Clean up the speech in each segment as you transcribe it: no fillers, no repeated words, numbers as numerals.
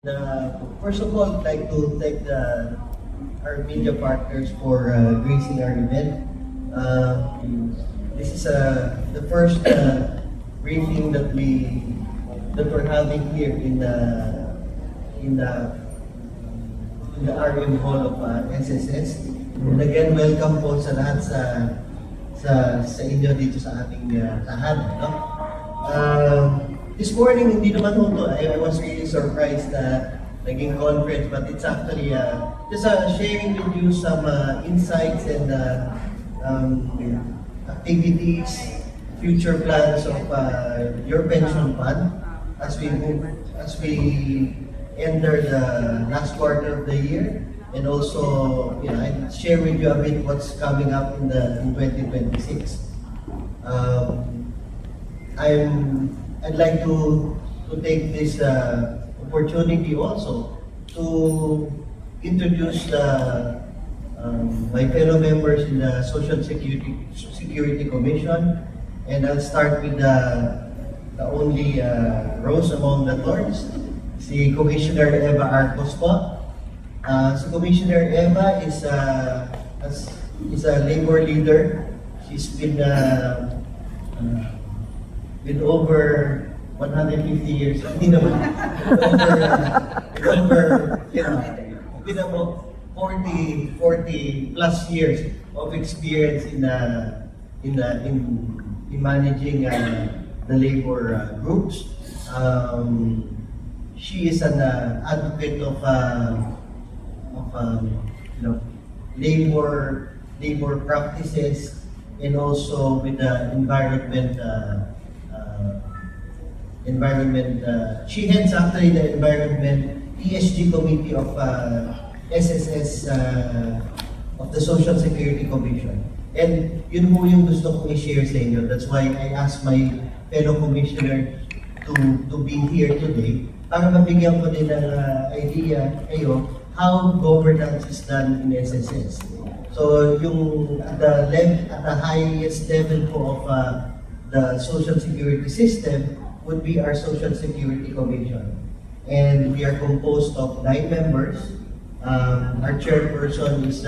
First of all, I'd like to thank our media partners for gracing our event. This is the first briefing that we're having here in the RM Hall of SSS. And again, welcome po sa lahat sa inyo dito sa ating tahan. No? This morning, hindi naman ito. I was really surprised na naging conference, but it's actually just sharing with you some insights and activities, future plans of your pension fund as we enter the last quarter of the year, and also I share with you a bit what's coming up in 2026. I'd like to take this opportunity also to introduce my fellow members in the Social Security Commission, and I'll start with the only rose among the thorns, si Commissioner Eva Arcos po. Si Commissioner Eva is a labor leader. She's been with over 150 years, hindi naman, with about 40 plus years of experience in managing the labor groups. She is an advocate of labor practices, and also with the environment. She heads actually the environment ESG committee of SSS of the Social Security Commission. And yun po yung gusto kong i-share sa inyo. That's why I asked my fellow commissioner to be here today para mabigyan ko din ng idea kayo how governance is done in SSS. So yung at the highest level po of the Social Security system would be our Social Security Commission. And we are composed of 9 members. Our chairperson is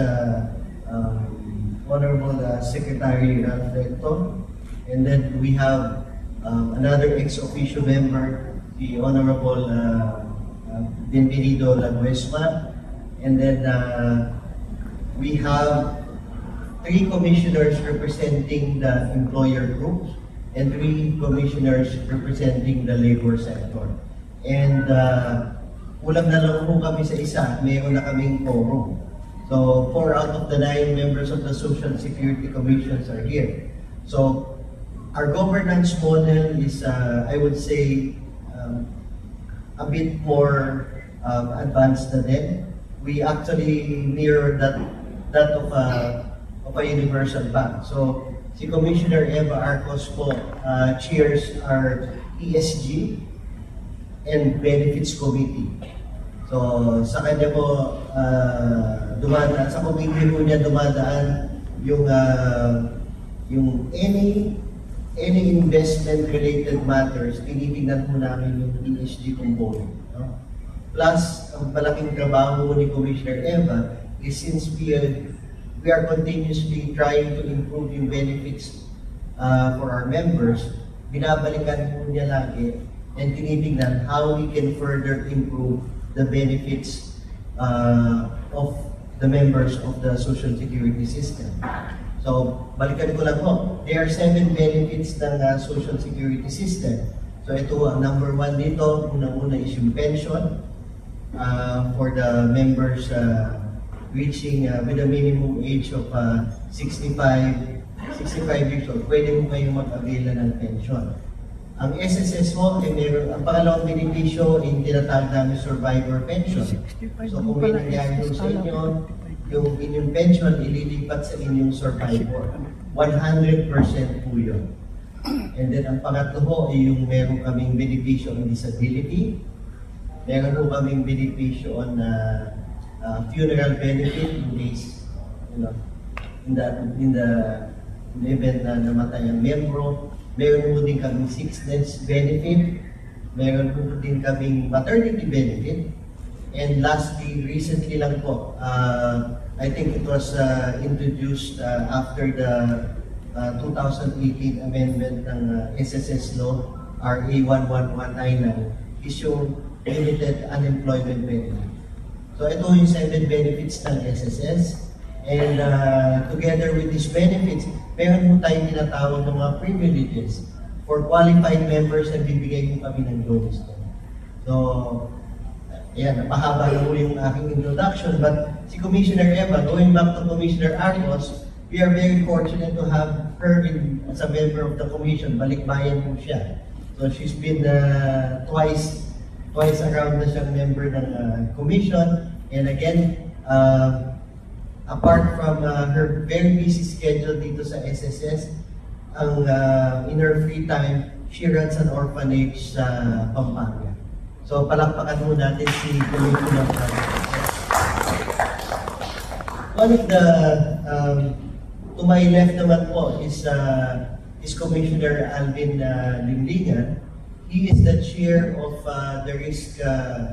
Honorable Secretary Ralph Recto. And then we have another ex-officio member, the Honorable Bienvenido Laguesma. And then we have 3 commissioners representing the employer groups, and 3 commissioners representing the labor sector. And kulang na lang po kami sa isa, mayroon na kaming quorum. So 4 out of the 9 members of the Social Security Commissions are here. So our governance model is, I would say, a bit more advanced than that. We actually mirror that of a universal bank. So si Commissioner Eva Arcos po chairs our ESG and Benefits Committee. So sa kanya po dumadaan, sa committee po niya dumadaan yung any investment related matters, tinitingnan po namin yung ESG component. No? Plus, ang malaking trabaho ni Commissioner Eva is since we are continuously trying to improve yung benefits for our members, binabalikan po niya lagi and tinitingnan how we can further improve the benefits of the members of the Social Security system. So, balikan ko lang po, there are 7 benefits ng Social Security system. So, ito ang number 1 dito, unang-una is yung pension for the members reaching with a minimum age of 65 years old, pwede mo kayong mag-avail ng pension. Ang SSS mo, ang pangalawang benepisyo yung tinatawag namin survivor pension. So kung may nangyari sa inyo, yung inyong pension ililipat sa inyong survivor. 100% po yun. And then ang pangatlo ho ay yung meron kaming benepisyo on disability. Meron po kaming benepisyo on funeral benefit in case, in the event na namatay ang membro. Meron po din kaming sickness benefit. Meron po din kaming maternity benefit. And lastly, recently lang po, I think it was introduced after the 2018 amendment ng SSS law, RA 11199, is yung limited unemployment benefit. So ito yung 7 benefits ng SSS. And together with these benefits, meron mo tayong tinatawag ng mga privileges for qualified members na bibigay mo kami ng loans. So, ayan, napahaba na po yung aking introduction. But si Commissioner Eva, going back to Commissioner Arcos, we are very fortunate to have her as a member of the commission. Balikbayan po siya. So she's been twice around na siyang member ng commission. And again, apart from her very busy schedule dito sa SSS, in her free time, she runs an orphanage sa Pampanga. So palakpakan mo natin si Commissioner Arcos. One of the, to my left naman po is Commissioner Alvin Limlingan. He is the chair of the Risk and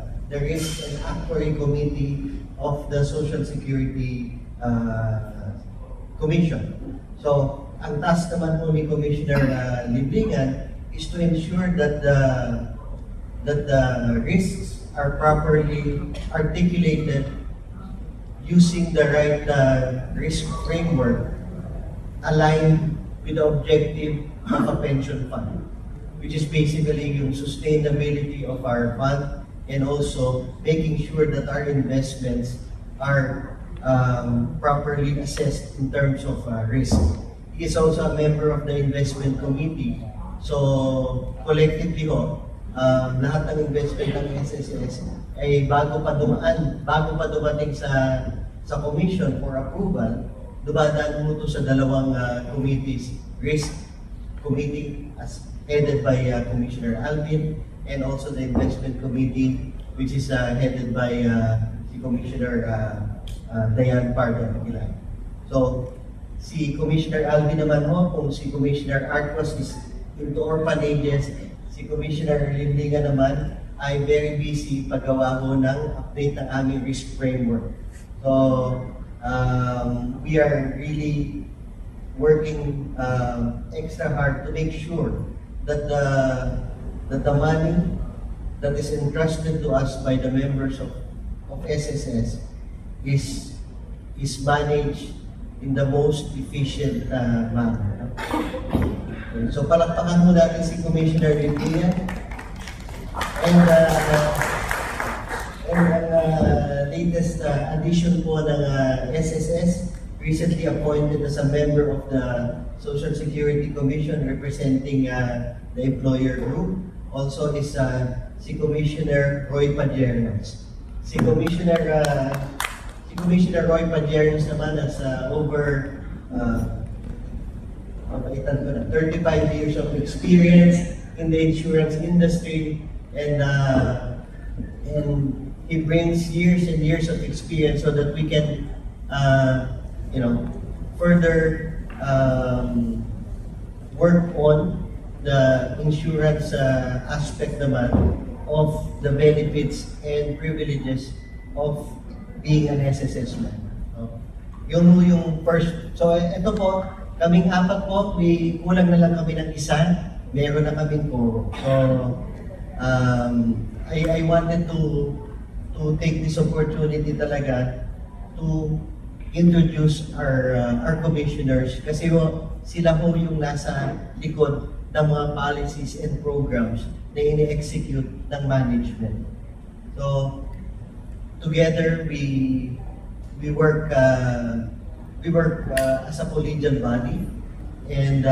Actuary Committee of the Social Security Commission. So, ang task naman po ni Commissioner Limlingan is to ensure that the risks are properly articulated using the right risk framework aligned with the objective of a pension fund, which is basically yung sustainability of our fund and also making sure that our investments are properly assessed in terms of risk. He is also a member of the investment committee. So collectively lahat ng investment ng SSS ay bago pa dumating sa commission for approval, dumadaan mo ito sa dalawang committees, Risk Committee as headed by Commissioner Alvin, and also the Investment Committee which is headed by si Commissioner Diane Pardo Aguilar. So, si Commissioner Alvin naman kung si Commissioner Arcos is into orphanages, si Commissioner Limlingan naman ay very busy paggawa ng update ng aming risk framework. So, we are really working extra hard to make sure that the money that is entrusted to us by the members of SSS is managed in the most efficient manner. So palakpakan mo natin si Commissioner Limlingan. And latest addition po ng SSS, recently appointed as a member of the Social Security Commission representing the employer group, also is si Commissioner Roy Pajernos. Si Commissioner Roy Pajernos naman has over 35 years of experience in the insurance industry, and he brings years and years of experience so that we can further work on the insurance aspect naman of the benefits and privileges of being an SSS member. Yun yung first. So ito po, kaming apat po, kulang na lang kami ng isa, meron na kaming quorum. So I wanted to take this opportunity talaga to introduce our commissioners kasi sila po yung nasa likod ng mga policies and programs na ini-execute ng management. So together we work as a collegial body, and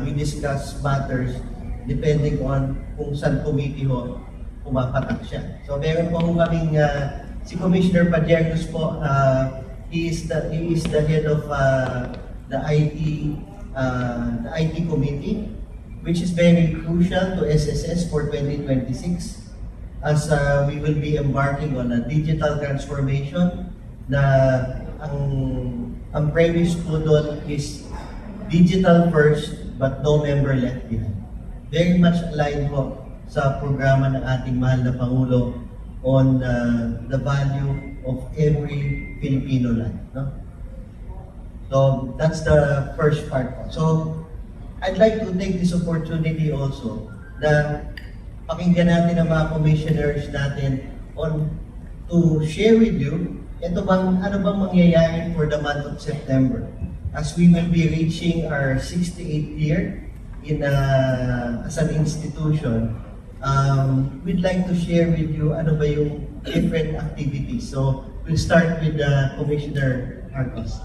we discuss matters depending on kung saan committee pumapatak siya. So meron po kaming si Commissioner Pajernos po, he is the head of the IT committee, which is very crucial to SSS for 2026 as we will be embarking on a digital transformation na ang premise po doon is digital first but no member left behind. Very much aligned po sa programa ng ating mahal na Pangulo on the value of every Filipino life. No? So that's the first part. So I'd like to take this opportunity also na pakinggan natin ang mga commissioners natin on to share with you ano bang mangyayari for the month of September as we will be reaching our 68th year in as an institution. We'd like to share with you ano ba yung different activities. So we'll start with Commissioner Marcos.